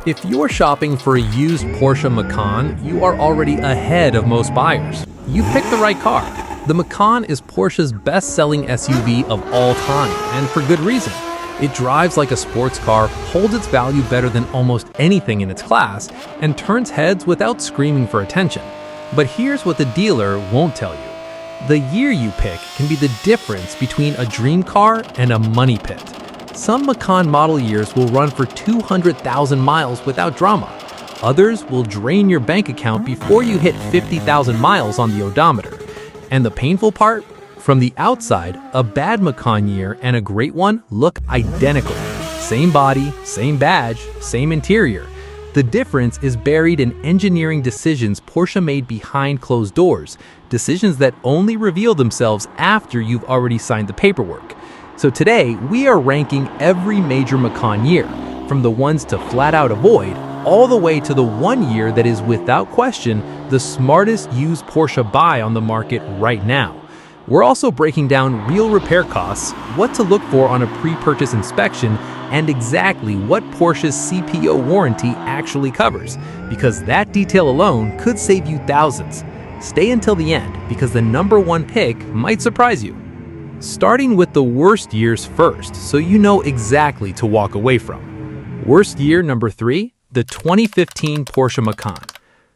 If you're shopping for a used Porsche Macan, you are already ahead of most buyers. You picked the right car. The Macan is Porsche's best-selling SUV of all time, and for good reason. It drives like a sports car, holds its value better than almost anything in its class, and turns heads without screaming for attention. But here's what the dealer won't tell you. The year you pick can be the difference between a dream car and a money pit. Some Macan model years will run for 200,000 miles without drama. Others will drain your bank account before you hit 50,000 miles on the odometer. And the painful part? From the outside, a bad Macan year and a great one look identical. Same body, same badge, same interior. The difference is buried in engineering decisions Porsche made behind closed doors, decisions that only reveal themselves after you've already signed the paperwork. So today, we are ranking every major Macan year, from the ones to flat out avoid, all the way to the one year that is without question the smartest used Porsche buy on the market right now. We're also breaking down real repair costs, what to look for on a pre-purchase inspection, and exactly what Porsche's CPO warranty actually covers, because that detail alone could save you thousands. Stay until the end, because the number one pick might surprise you. Starting with the worst years first, so you know exactly to walk away from. Worst year number 3, the 2015 Porsche Macan.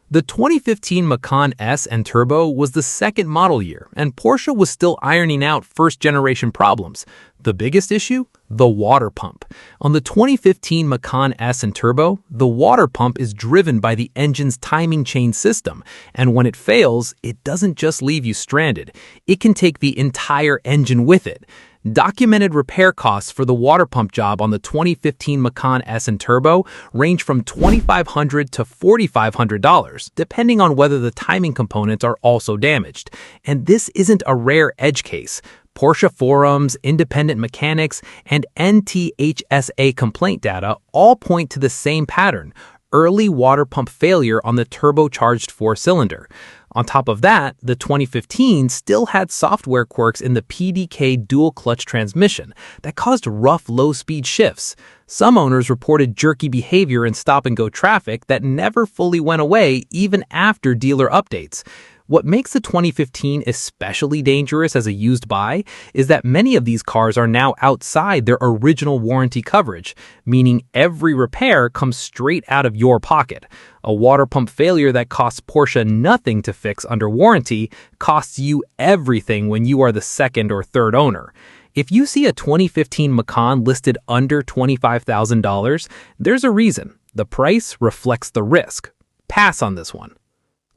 The 2015 Macan S and Turbo was the second model year, and Porsche was still ironing out first-generation problems. The biggest issue? The water pump. On the 2015 Macan S and Turbo, the water pump is driven by the engine's timing chain system, and when it fails, it doesn't just leave you stranded. It can take the entire engine with it. Documented repair costs for the water pump job on the 2015 Macan S and Turbo range from $2,500 to $4,500, depending on whether the timing components are also damaged. And this isn't a rare edge case. Porsche forums, independent mechanics, and NTHSA complaint data all point to the same pattern: early water pump failure on the turbocharged four-cylinder. On top of that, the 2015 still had software quirks in the PDK dual-clutch transmission that caused rough low-speed shifts. Some owners reported jerky behavior in stop-and-go traffic that never fully went away even after dealer updates. What makes the 2015 especially dangerous as a used buy is that many of these cars are now outside their original warranty coverage, meaning every repair comes straight out of your pocket. A water pump failure that costs Porsche nothing to fix under warranty costs you everything when you are the second or third owner. If you see a 2015 Macan listed under $25,000, there's a reason. The price reflects the risk. Pass on this one.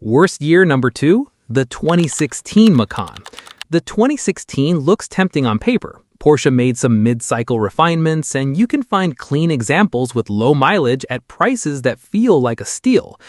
Worst year number 2, the 2016 Macan. The 2016 looks tempting on paper. Porsche made some mid-cycle refinements, and you can find clean examples with low mileage at prices that feel like a steal.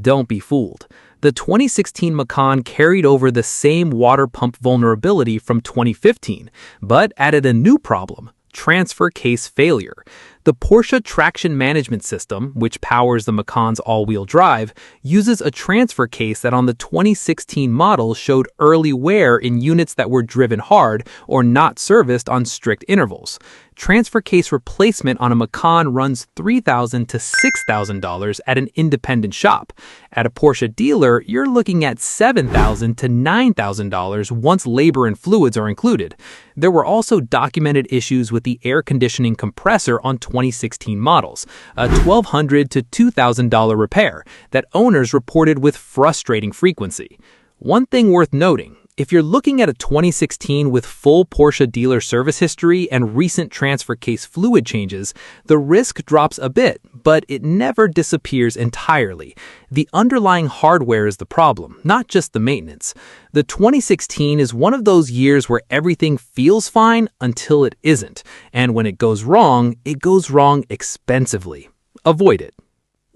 Don't be fooled. The 2016 Macan carried over the same water pump vulnerability from 2015, but added a new problem: transfer case failure. The Porsche Traction Management System, which powers the Macan's all-wheel drive, uses a transfer case that on the 2016 model showed early wear in units that were driven hard or not serviced on strict intervals. Transfer case replacement on a Macan runs $3,000 to $6,000 at an independent shop. At a Porsche dealer, you're looking at $7,000 to $9,000 once labor and fluids are included. There were also documented issues with the air conditioning compressor on 2016 models, a $1,200 to $2,000 repair that owners reported with frustrating frequency. One thing worth noting: if you're looking at a 2016 with full Porsche dealer service history and recent transfer case fluid changes, the risk drops a bit, but it never disappears entirely. The underlying hardware is the problem, not just the maintenance. The 2016 is one of those years where everything feels fine until it isn't, and when it goes wrong expensively. Avoid it.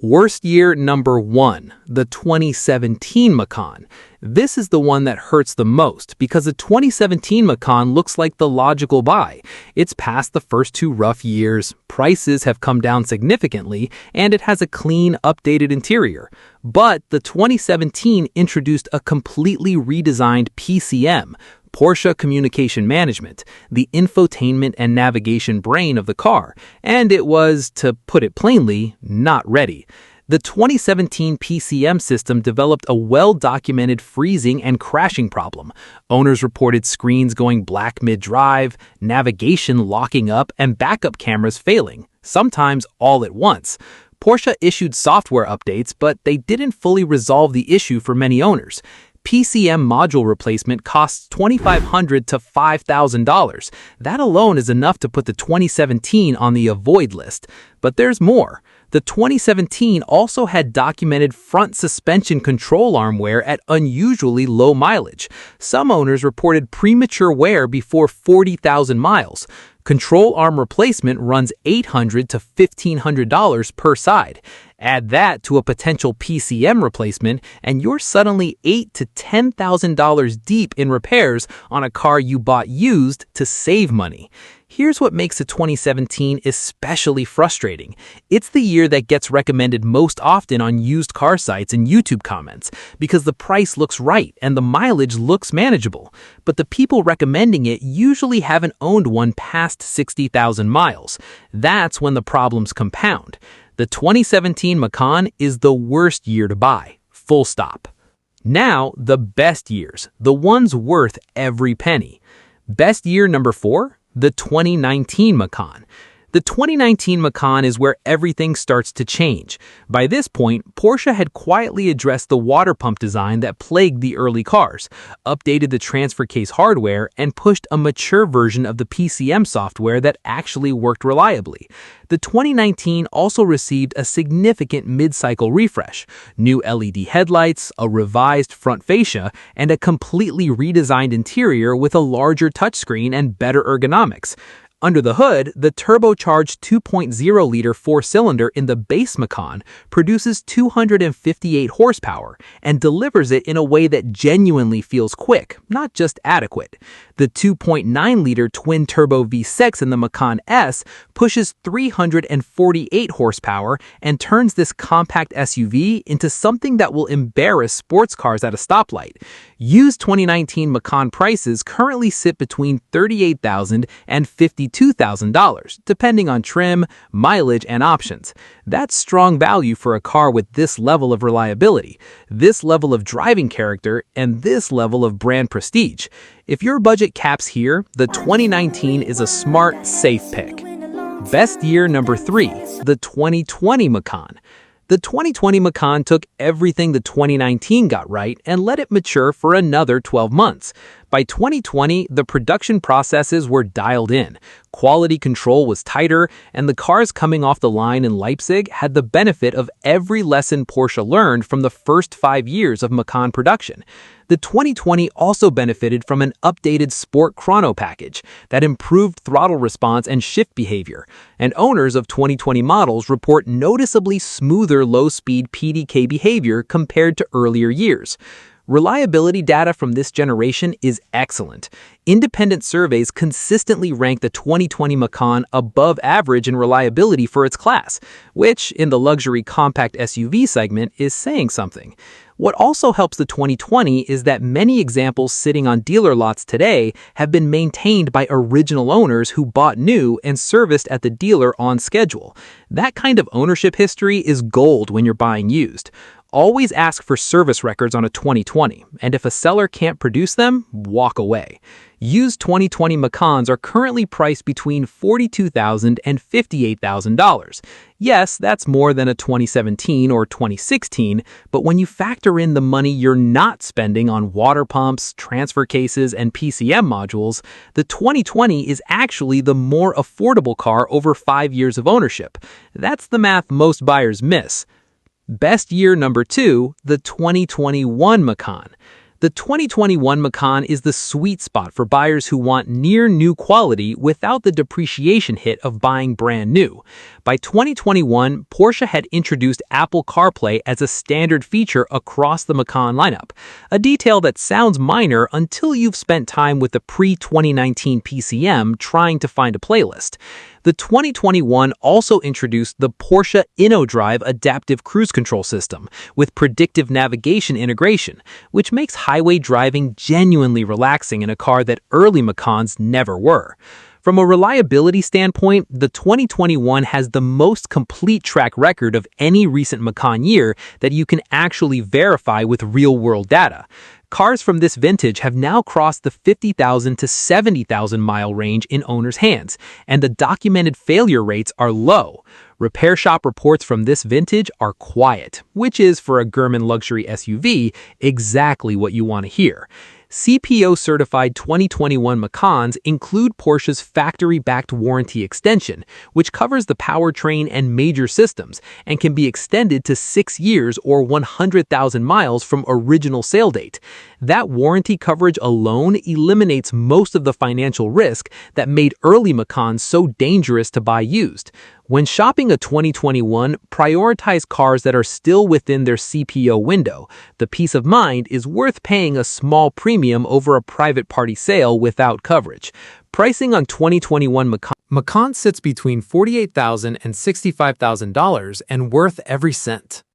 Worst year number 1, the 2017 Macan. This is the one that hurts the most because the 2017 Macan looks like the logical buy. It's past the first 2 rough years, prices have come down significantly, and it has a clean, updated interior. But the 2017 introduced a completely redesigned PCM, Porsche Communication Management, the infotainment and navigation brain of the car, and it was, to put it plainly, not ready. The 2017 PCM system developed a well-documented freezing and crashing problem. Owners reported screens going black mid-drive, navigation locking up, and backup cameras failing, sometimes all at once. Porsche issued software updates, but they didn't fully resolve the issue for many owners. PCM module replacement costs $2,500 to $5,000. That alone is enough to put the 2017 on the avoid list. But there's more. The 2017 also had documented front suspension control arm wear at unusually low mileage. Some owners reported premature wear before 40,000 miles. Control arm replacement runs $800 to $1,500 per side. Add that to a potential PCM replacement, and you're suddenly $8,000 to $10,000 deep in repairs on a car you bought used to save money. Here's what makes the 2017 especially frustrating. It's the year that gets recommended most often on used car sites and YouTube comments because the price looks right and the mileage looks manageable. But the people recommending it usually haven't owned one past 60,000 miles. That's when the problems compound. The 2017 Macan is the worst year to buy. Full stop. Now, the best years, the ones worth every penny. Best year number 4? The 2019 Macan. The 2019 Macan is where everything starts to change. By this point, Porsche had quietly addressed the water pump design that plagued the early cars, updated the transfer case hardware, and pushed a mature version of the PCM software that actually worked reliably. The 2019 also received a significant mid-cycle refresh, new LED headlights, a revised front fascia, and a completely redesigned interior with a larger touchscreen and better ergonomics. Under the hood, the turbocharged 2.0-liter four-cylinder in the base Macan produces 258 horsepower and delivers it in a way that genuinely feels quick, not just adequate. The 2.9-liter twin-turbo V6 in the Macan S pushes 348 horsepower and turns this compact SUV into something that will embarrass sports cars at a stoplight. Used 2019 Macan prices currently sit between $38,000 and $52,000, depending on trim, mileage, and options. That's strong value for a car with this level of reliability, this level of driving character, and this level of brand prestige. If your budget caps here, the 2019 is a smart, safe pick. Best year number 3, the 2020 Macan. The 2020 Macan took everything the 2019 got right and let it mature for another 12 months. By 2020, the production processes were dialed in, quality control was tighter, and the cars coming off the line in Leipzig had the benefit of every lesson Porsche learned from the first 5 years of Macan production. The 2020 also benefited from an updated Sport Chrono package that improved throttle response and shift behavior, and owners of 2020 models report noticeably smoother low-speed PDK behavior compared to earlier years. Reliability data from this generation is excellent. Independent surveys consistently rank the 2020 Macan above average in reliability for its class, which, in the luxury compact SUV segment, is saying something. What also helps the 2020 is that many examples sitting on dealer lots today have been maintained by original owners who bought new and serviced at the dealer on schedule. That kind of ownership history is gold when you're buying used. Always ask for service records on a 2020, and if a seller can't produce them, walk away. Used 2020 Macans are currently priced between $42,000 and $58,000. Yes, that's more than a 2017 or 2016, but when you factor in the money you're not spending on water pumps, transfer cases, and PCM modules, the 2020 is actually the more affordable car over 5 years of ownership. That's the math most buyers miss. Best year number 2, the 2021 Macan. The 2021 Macan is the sweet spot for buyers who want near-new quality without the depreciation hit of buying brand new. By 2021, Porsche had introduced Apple CarPlay as a standard feature across the Macan lineup, a detail that sounds minor until you've spent time with the pre-2019 PCM trying to find a playlist. The 2021 also introduced the Porsche InnoDrive adaptive cruise control system with predictive navigation integration, which makes highway driving genuinely relaxing in a car that early Macans never were. From a reliability standpoint, the 2021 has the most complete track record of any recent Macan year that you can actually verify with real-world data. Cars from this vintage have now crossed the 50,000 to 70,000 mile range in owners' hands, and the documented failure rates are low. Repair shop reports from this vintage are quiet, which is, for a German luxury SUV, exactly what you want to hear. CPO-certified 2021 Macans include Porsche's factory-backed warranty extension, which covers the powertrain and major systems, and can be extended to 6 years or 100,000 miles from original sale date. That warranty coverage alone eliminates most of the financial risk that made early Macans so dangerous to buy used. When shopping a 2021, prioritize cars that are still within their CPO window. The peace of mind is worth paying a small premium over a private party sale without coverage. Pricing on 2021 Macan sits between $48,000 and $65,000 and worth every cent.